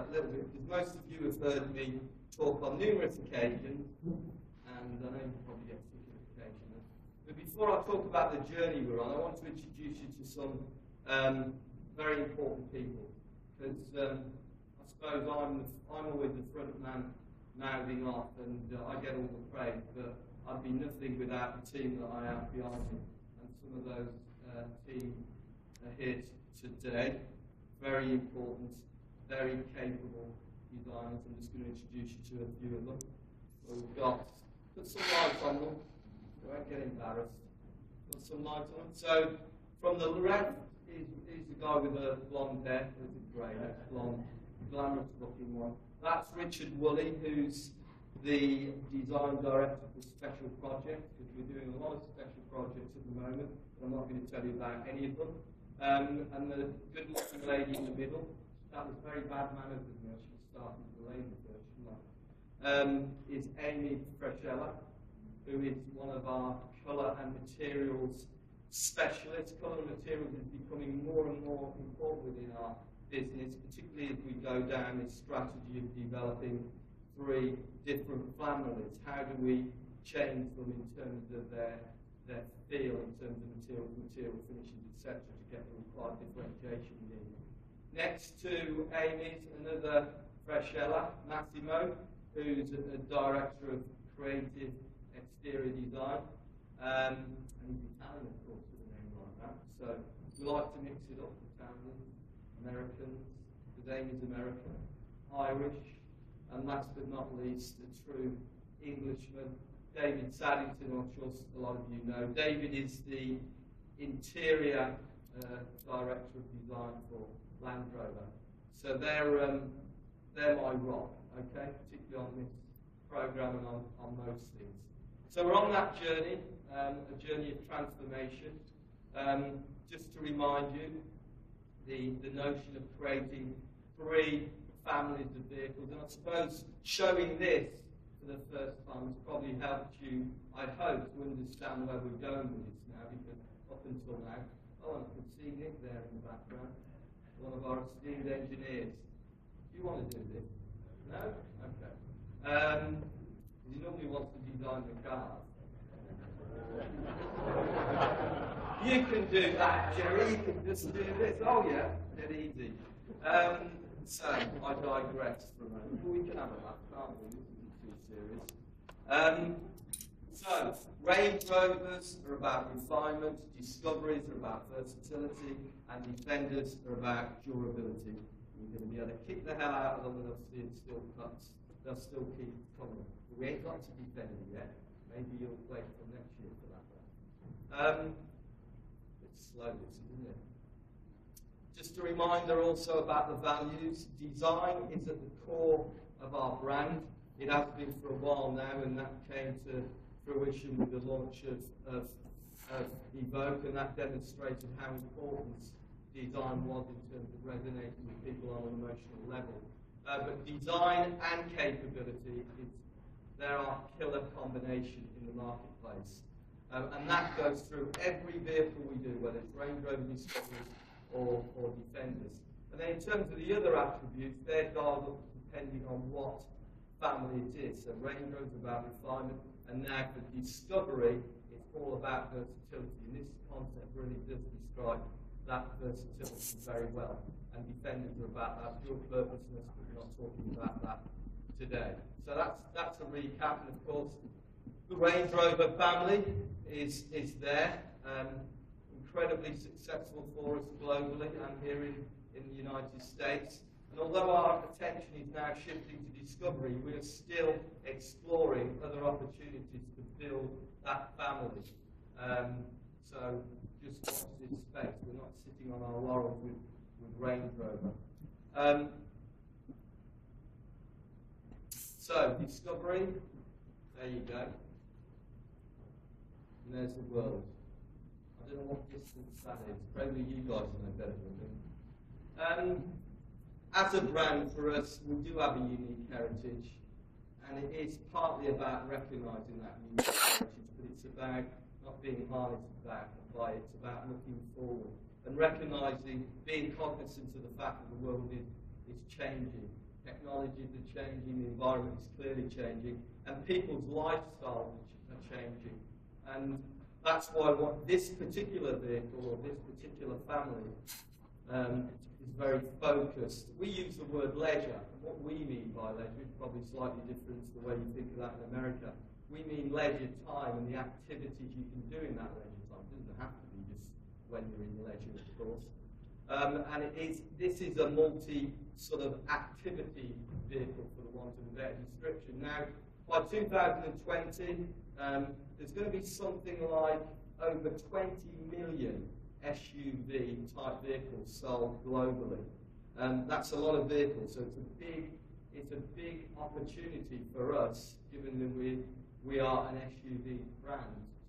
a little bit, because most of you have heard me talk on numerous occasions, and I know you probably get sick of it occasionally. But before I talk about the journey we're on, I want to introduce you to some very important people, because I suppose I'm always the front man mouthing off, and I get all the praise, but I'd be nothing without the team that I have behind me, and some of those team are here today. Very important, very capable designers. I'm just going to introduce you to a few of them. So we've got, put some light on them, you won't get embarrassed. Put some light on them. So from the left is the guy with the blonde hair, or is it grey? That's blonde, glamorous looking one. That's Richard Woolley, who's the design director for Special Projects, because we're doing a lot of special projects at the moment, but I'm not going to tell you about any of them. And the good-looking lady in the middle, that was very bad manners of me. I should have started with the lady first, shouldn't I? Is Amy Freshella, who is one of our colour and materials specialists. Colour and materials is becoming more and more important within our business, particularly as we go down this strategy of developing 3 different families. How do we change them in terms of their feel, in terms of material finishes, etc., to get the required differentiation we need. Next to Amy's, another Freshella, Massimo, who's a director of creative exterior design. And he's Italian, of course, with a name like that. So we like to mix it up, Italians, Americans, because Amy's American, Irish, and last but not least, a true Englishman, David Saddington, I'm sure a lot of you know. David is the interior director of design for Land Rover. So they're my rock, okay, particularly on this program and on most things. So we're on that journey, a journey of transformation. Just to remind you, the notion of creating 3 families of vehicles, and I suppose showing this for the first time has probably helped you, I hope, to understand where we're going with this now, because up until now, I can see Nick there in the background, one of our esteemed engineers. Do you want to do this? No? Okay. He normally wants to design the cars. You can do that, Jerry. You can just do this. Oh yeah, dead easy. So I digress for a moment. We can have a laugh, can't we? Serious. So, Range Rovers are about refinement, Discoveries are about versatility, and Defenders are about durability. You're going to be able to kick the hell out of them and they'll see it still cuts. They'll still keep coming. But we ain't got to Defender yet. Maybe you'll wait till next year for that one. It's slow, this, isn't it? Just a reminder also about the values. Design is at the core of our brand. It has been for a while now, and that came to fruition with the launch of Evoke, and that demonstrated how important design was in terms of resonating with people on an emotional level. But design and capability, they're our killer combination in the marketplace. And that goes through every vehicle we do, whether it's Range Rover Discoveries or Defenders. And then in terms of the other attributes, they're dialed up depending on what family it is. So Range Rover is about refinement, and now for Discovery, it's all about versatility. And this concept really does describe that versatility very well. And Defenders are about that dual purposeness, but we're not talking about that today. So that's a recap, and of course, the Range Rover family is there. Incredibly successful for us globally and here in the United States. And although our attention is now shifting to Discovery, we are still exploring other opportunities to build that family. So just watch this space. We're not sitting on our laurels with Range Rover. So Discovery, there you go. And there's the world. I don't know what distance that is. Probably you guys know better than me. As a brand for us, we do have a unique heritage, and it is partly about recognising that unique heritage, but it's about not being harnessed by it. It's about looking forward and recognising, being cognizant of the fact that the world is changing, Technologies are changing, the environment is clearly changing, and people's lifestyles are changing. And that's why this particular vehicle or this particular family is very focused. We use the word leisure, and what we mean by leisure is probably slightly different to the way you think of that in America. We mean leisure time and the activities you can do in that leisure time. It doesn't have to be just when you're in leisure, of course. And this is a sort of activity vehicle, for the want of a better description. Now, by 2020, there's going to be something like over 20 million SUV type vehicles sold globally. That's a lot of vehicles, so it's a big opportunity for us, given that we are an SUV brand,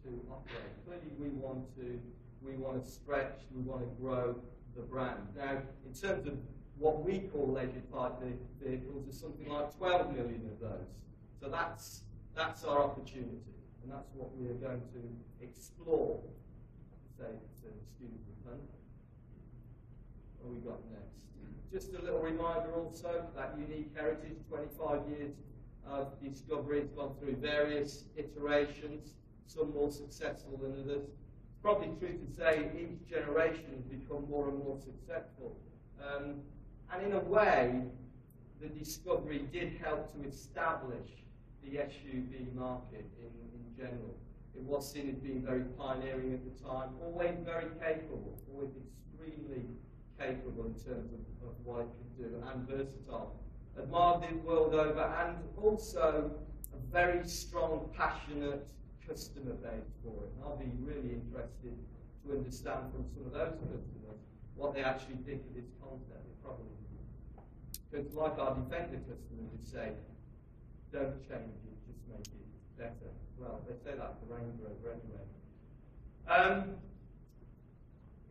to operate. Clearly, we want to stretch, we want to grow the brand. Now, in terms of what we call leisure type vehicles, there's something like 12 million of those. So that's our opportunity, and that's what we are going to explore. Excuse the pun. What we got next? Just a little reminder also, that unique heritage, 25 years of discovery. It's gone through various iterations, some more successful than others. It's probably true to say each generation has become more and more successful. And in a way, the discovery did help to establish the SUV market in general. It was seen as being very pioneering at the time, always very capable, always extremely capable in terms of what it could do, and versatile. Admired the world over, and also a very strong, passionate customer base for it. And I'll be really interested to understand from some of those customers what they actually think of this concept. They probably do. Because like our Defender customers would say, don't change it, just make it better. Well, they say that for Land Rover anyway.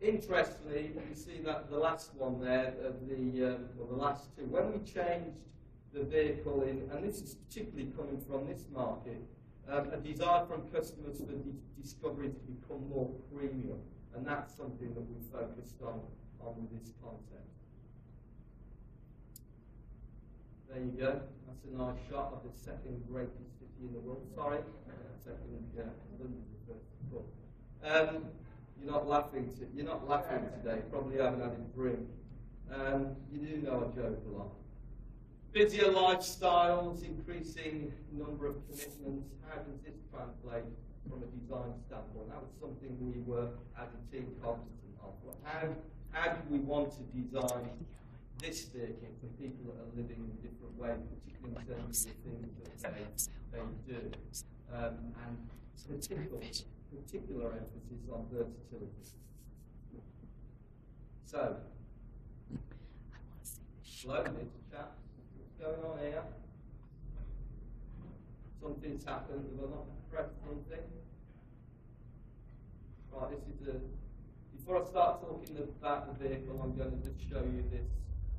Interestingly, you see that the last one there, the last two, when we changed the vehicle in, and this is particularly coming from this market, a desire from customers for discovery to become more premium, and that's something that we focused on with this concept. There you go. That's a nice shot of the second greatest city in the world. Sorry, London's the first. Cool. You're not laughing today. Probably haven't had a drink. You do know I joke a lot. Busier lifestyles, increasing number of commitments. How does this translate from a design standpoint? That was something we were, as a team, cognizant of. How do we want to design this vehicle for people that are living in different ways, particularly in terms of the things that they do, and particular emphasis on versatility. So, slowly, chaps, what's going on here? Something's happened. Have I not pressed something? Right, this is before I start talking about the vehicle, I'm going to just show you this